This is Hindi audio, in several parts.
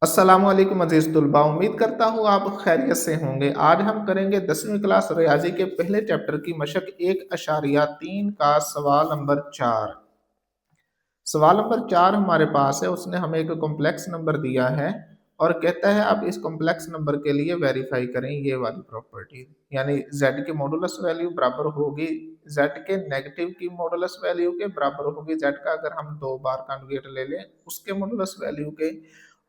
अस्सलामु अलैकुम अज़ीज़ तुलबा, उम्मीद करता हूँ आप खैरियत से होंगे। आज हम करेंगे 10वीं क्लास रियाज़ी के पहले चैप्टर की मशक 1.3 का सवाल नंबर 4। सवाल नंबर 4 हमारे पास है, उसने हमें एक कॉम्प्लेक्स नंबर दिया है और कहता है आप इस कॉम्प्लेक्स नंबर के लिए वेरीफाई करें ये वाली प्रॉपर्टी, यानी z की मॉडुलस वैल्यू बराबर होगी z के नेगेटिव की मॉडुलस वैल्यू के बराबर होगी z का अगर हम 2 बार कॉन्जुगेट ले लें उसके मॉडुलस वैल्यू के,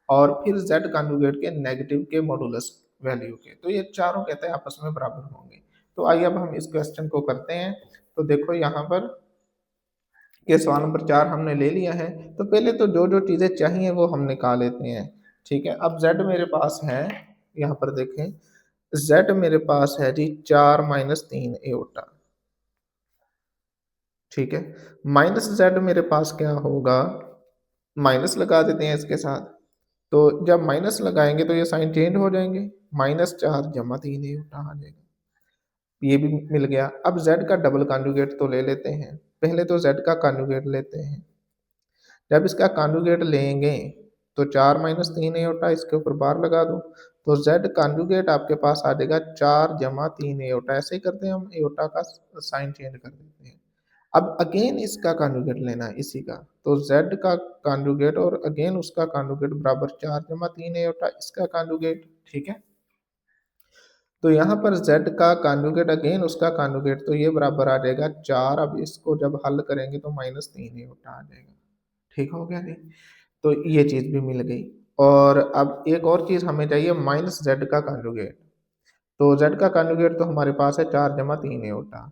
और फिर z कॉन्जुगेट के नेगेटिव के मॉडुलस वैल्यू के। तो ये चारों कहते हैं आपस में बराबर होंगे। तो आइए अब हम इस क्वेश्चन को करते हैं। तो देखो यहाँ पर ये सवाल नंबर 4 हमने ले लिया है। तो पहले तो जो चीज़ें चाहिए वो हम निकाल लेते हैं। ठीक है, अब z मेरे पास है, यहाँ पर देखें z मेरे पास है जी 4 माइनस 3 एओटा। ठीक है, माइनस z मेरे पास क्या होगा, माइनस लगा देते हैं इसके साथ। तो जब माइनस लगाएंगे तो ये साइन चेंज हो जाएंगे, माइनस 4 जमा 3 एओटा आ जाएगा। ये भी मिल गया। अब z का डबल कॉन्जुगेट तो ले लेते हैं। पहले तो z का कॉन्जुगेट लेते हैं। जब इसका कॉन्जुगेट लेंगे तो 4 माइनस 3 एओटा इसके ऊपर बार लगा दो, तो z कॉन्जुगेट आपके पास आ जाएगा 4 जमा 3 एओटा। ऐसे ही करते हैं हम, एओटा का साइन चेंज कर देते हैं। अब अगेन इसका कॉन्जुगेट लेना है इसी का, तो z का कॉन्जुगेट और अगेन उसका कॉन्जुगेट बराबर 4 जमा 3 एओटा इसका कॉन्जुगेट। ठीक है, तो यहाँ पर z का कॉन्जुगेट अगेन उसका कॉन्जुगेट, तो ये बराबर आ जाएगा 4। अब इसको जब हल करेंगे तो माइनस 3 एओटा आ जाएगा। ठीक हो गया जी, तो ये चीज़ भी मिल गई। और अब एक और चीज़ हमें चाहिए, माइनस जेड का कॉन्जुगेट। तो जेड का कॉन्जुगेट तो हमारे पास है 4 जमा 3 एओटा।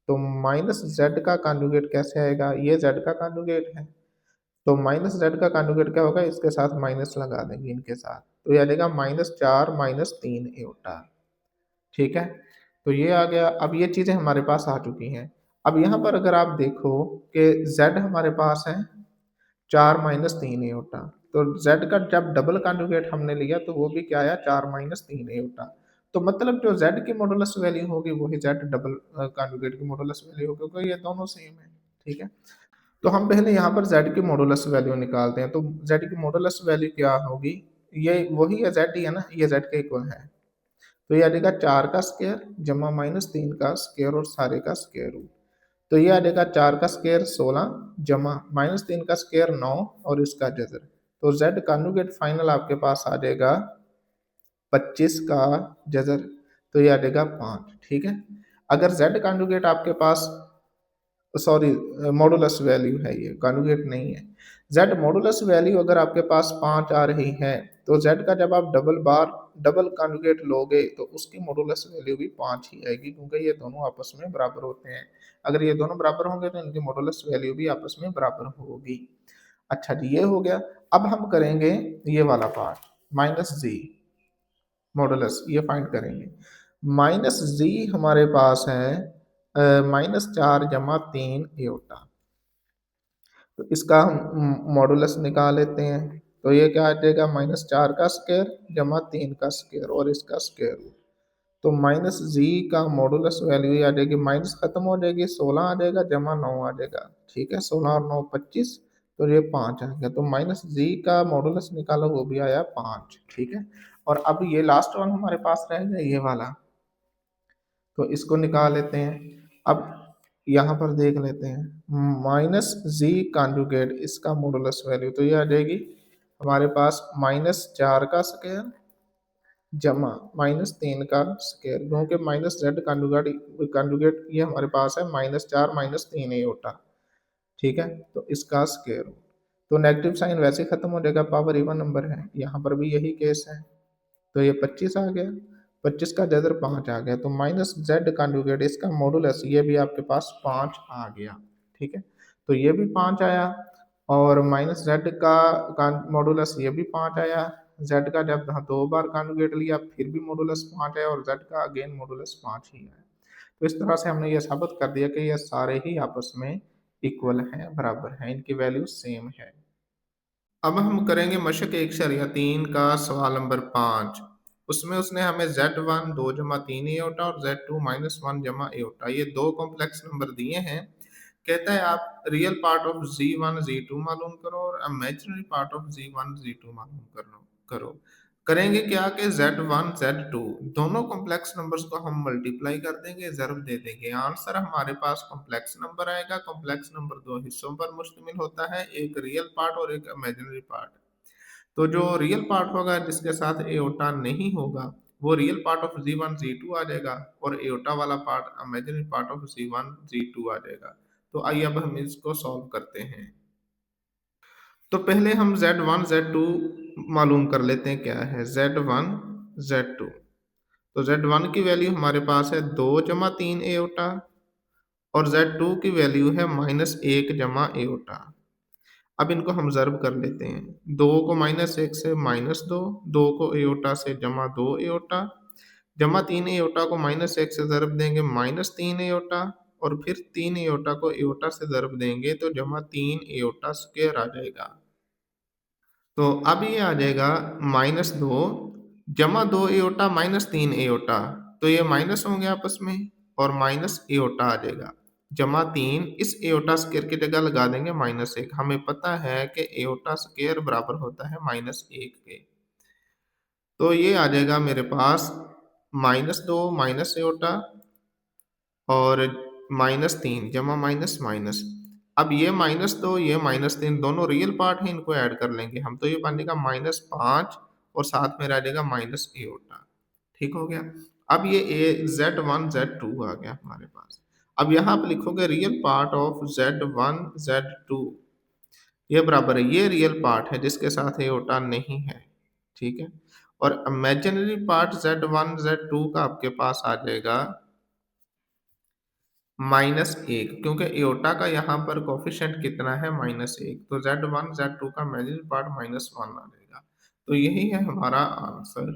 तो माइनस जेड का कॉन्जुगेट कैसे आएगा, ये जेड का कॉन्जुगेट है, तो माइनस जेड का कॉन्जुगेट क्या होगा, इसके साथ माइनस लगा देंगे इनके साथ, तो ये आ जाएगा माइनस 4 माइनस 3 एओटा। ठीक है, तो ये आ गया। अब ये चीज़ें हमारे पास आ चुकी हैं। अब यहाँ पर अगर आप देखो कि जेड हमारे पास है 4 माइनस 3 एओटा, तो z का जब डबल कॉन्जुगेट हमने लिया तो वो भी क्या आया, 4 माइनस 3 एओटा। तो मतलब जो z की मॉडुलस वैल्यू होगी वही z डबल कॉन्जुगेट की मॉडुलस वैल्यू होगी, क्योंकि ये दोनों सेम है। ठीक है, तो हम पहले यहाँ पर z की मॉडुलस वैल्यू निकालते हैं। तो z की मॉडुलस वैल्यू क्या होगी, ये वही है, z ही है ना, ये z के इक्वल है। तो ये आ जाएगा 4 का स्क्वायर जमा माइनस 3 का स्क्वायर और सारे का स्क्वायर रूट। तो ये आ जाएगा 4 का स्क्वायर 16 जमा माइनस 3 का स्क्वायर 9 और इसका जजर। तो z कॉन्जुगेट फाइनल आपके पास आ जाएगा 25 का जजर, तो ये आ जाएगा 5। ठीक है, अगर z कॉन्जुगेट आपके पास, सॉरी मॉडुलस वैल्यू है, ये कॉन्जुगेट नहीं है, z मॉडुलस वैल्यू अगर आपके पास 5 आ रही है तो z का जब आप डबल कॉन्जुगेट लोगे तो उसकी मॉडुलस वैल्यू भी 5 ही आएगी, क्योंकि ये दोनों आपस में बराबर होते हैं। अगर ये दोनों बराबर होंगे तो इनकी मॉडुलस वैल्यू भी आपस में बराबर होगी। अच्छा जी, ये हो गया। अब हम करेंगे ये वाला पार्ट, माइनस जी मॉडुलस, ये फाइंड करेंगे। माइनस जी हमारे पास है माइनस 4 जमा 3 एओटा। तो इसका हम मॉडुलस निकाल लेते हैं। तो ये क्या आ जाएगा, माइनस 4 का स्क्वायर जमा 3 का स्क्वायर और इसका स्क्वायर रूट। तो माइनस जी का मॉडुलस वैल्यू आ जाएगी, माइनस खत्म हो जाएगी, 16 आ जाएगा जमा 9 आ जाएगा। ठीक है, 16 और 9 25, तो ये 5 आ गया। तो माइनस जी का मॉडुलस निकाला, वो भी आया 5। ठीक है, और अब ये लास्ट वन हमारे पास रह गया ये वाला, तो इसको निकाल लेते हैं। अब यहाँ पर देख लेते हैं माइनस जी कॉन्जुगेट इसका मॉडुलस वैल्यू, तो ये आ जाएगी हमारे पास माइनस 4 का स्क्वायर जमा माइनस 3 का स्क्वायर, क्योंकि माइनस जेड कॉन्जुगेट कॉन्जुगेट ये हमारे पास है माइनस 4 माइनस 3 एओटा। ठीक है, तो इसका स्क्वायर, तो नेगेटिव साइन वैसे ही खत्म हो जाएगा, पावर इवन नंबर है, यहाँ पर भी यही केस है। तो ये 25 आ गया, 25 का जदर 5 आ गया, तो माइनस जेड कॉन्जुगेट इसका मॉडुलस ये भी आपके पास 5 आ गया। ठीक है, तो ये भी 5 आया, और माइनस जेड का मॉडुलस ये भी 5 आया। जेड का जब 2 बार कॉन्जुगेट लिया फिर भी मॉडुलस 5 आया, और जेड का अगेन मॉडुलस 5 ही आया। तो इस तरह से हमने ये साबित कर दिया कि ये सारे ही आपस में इक्वल हैं, बराबर हैं, इनकी वैल्यू सेम है। अब हम करेंगे मशक 1.3 का सवाल नंबर 5। उसमें उसने हमें z1 2 जमा 3 एओटा और z2 माइनस 1 जमा एओटा, ये दो कॉम्प्लेक्स नंबर दिए हैं। कहता है आप real part of z1 z2 मालूम करो और imaginary part of z1 z2 मालूम कर लो। करो। करेंगे क्या कि Z1 Z2 दोनों कॉम्प्लेक्स नंबर्स को हम मल्टीप्लाई कर देंगे, ज़र्ब दे देंगे। आंसर हमारे पास कॉम्प्लेक्स नंबर आएगा। कॉम्प्लेक्स नंबर दो हिस्सों पर मुश्तमिल होता है, एक रियल पार्ट और एक इमेजिनरी पार्ट। तो जो रियल पार्ट होगा जिसके साथ एओटा नहीं होगा वो real part of G1 G2 आ जाएगा और एओटा वाला part imaginary part of G1 G2 आ जाएगा। तो आइए अब हम इसको सॉल्व करते हैं। तो पहले हम Z1 Z2 मालूम कर लेते हैं क्या है Z1 Z2। तो Z1 की वैल्यू हमारे पास है 2 जमा 3 एओटा और Z2 की वैल्यू है -1 जमा एओटा। अब इनको हम ज़र्ब कर लेते हैं। 2 को -1 से -2, 2 को एओटा से जमा 2 एओटा, जमा 3 एओटा को -1 से ज़र्ब देंगे -3 एओटा और फिर 3 एओटा को एओटा से ज़र्ब देंगे तो जमा 3 एओटा स्क्वायर आ जाएगा। तो अब ये आ जाएगा -2 जमा 2 एओटा -3 एओटा, तो ये माइनस होंगे आपस में और माइनस एओटा आ जाएगा। जमा 3 इस एओटा स्क्वायर की जगह लगा देंगे -1। हमें पता है कि एओटा स्क्वायर बराबर होता है -1 के। तो ये आ जाएगा मेरे पास -2 माइनस एओटा और -3 जमा माइनस माइनस। अब ये -2 ये -3 दोनों रियल पार्ट हैं, इनको ऐड कर लेंगे हम, तो ये बनेगा -5 और साथ में रह जाएगा माइनस एओटा। ठीक हो गया। अब ये Z1 Z2 आ गया हमारे पास। अब यहाँ आप लिखोगे real part of Z1 Z2, ये बराबर है ये रियल पार्ट है जिसके साथ एओटा नहीं है। ठीक है। और इमेजिनरी पार्ट Z1 Z2 का आपके पास आ जाएगा -1, क्योंकि एओटा का यहाँ पर कोफिशिएंट कितना है -1, तो Z1 Z2 का इमेजिनरी पार्ट -1 आ जाएगा। तो यही है हमारा आंसर।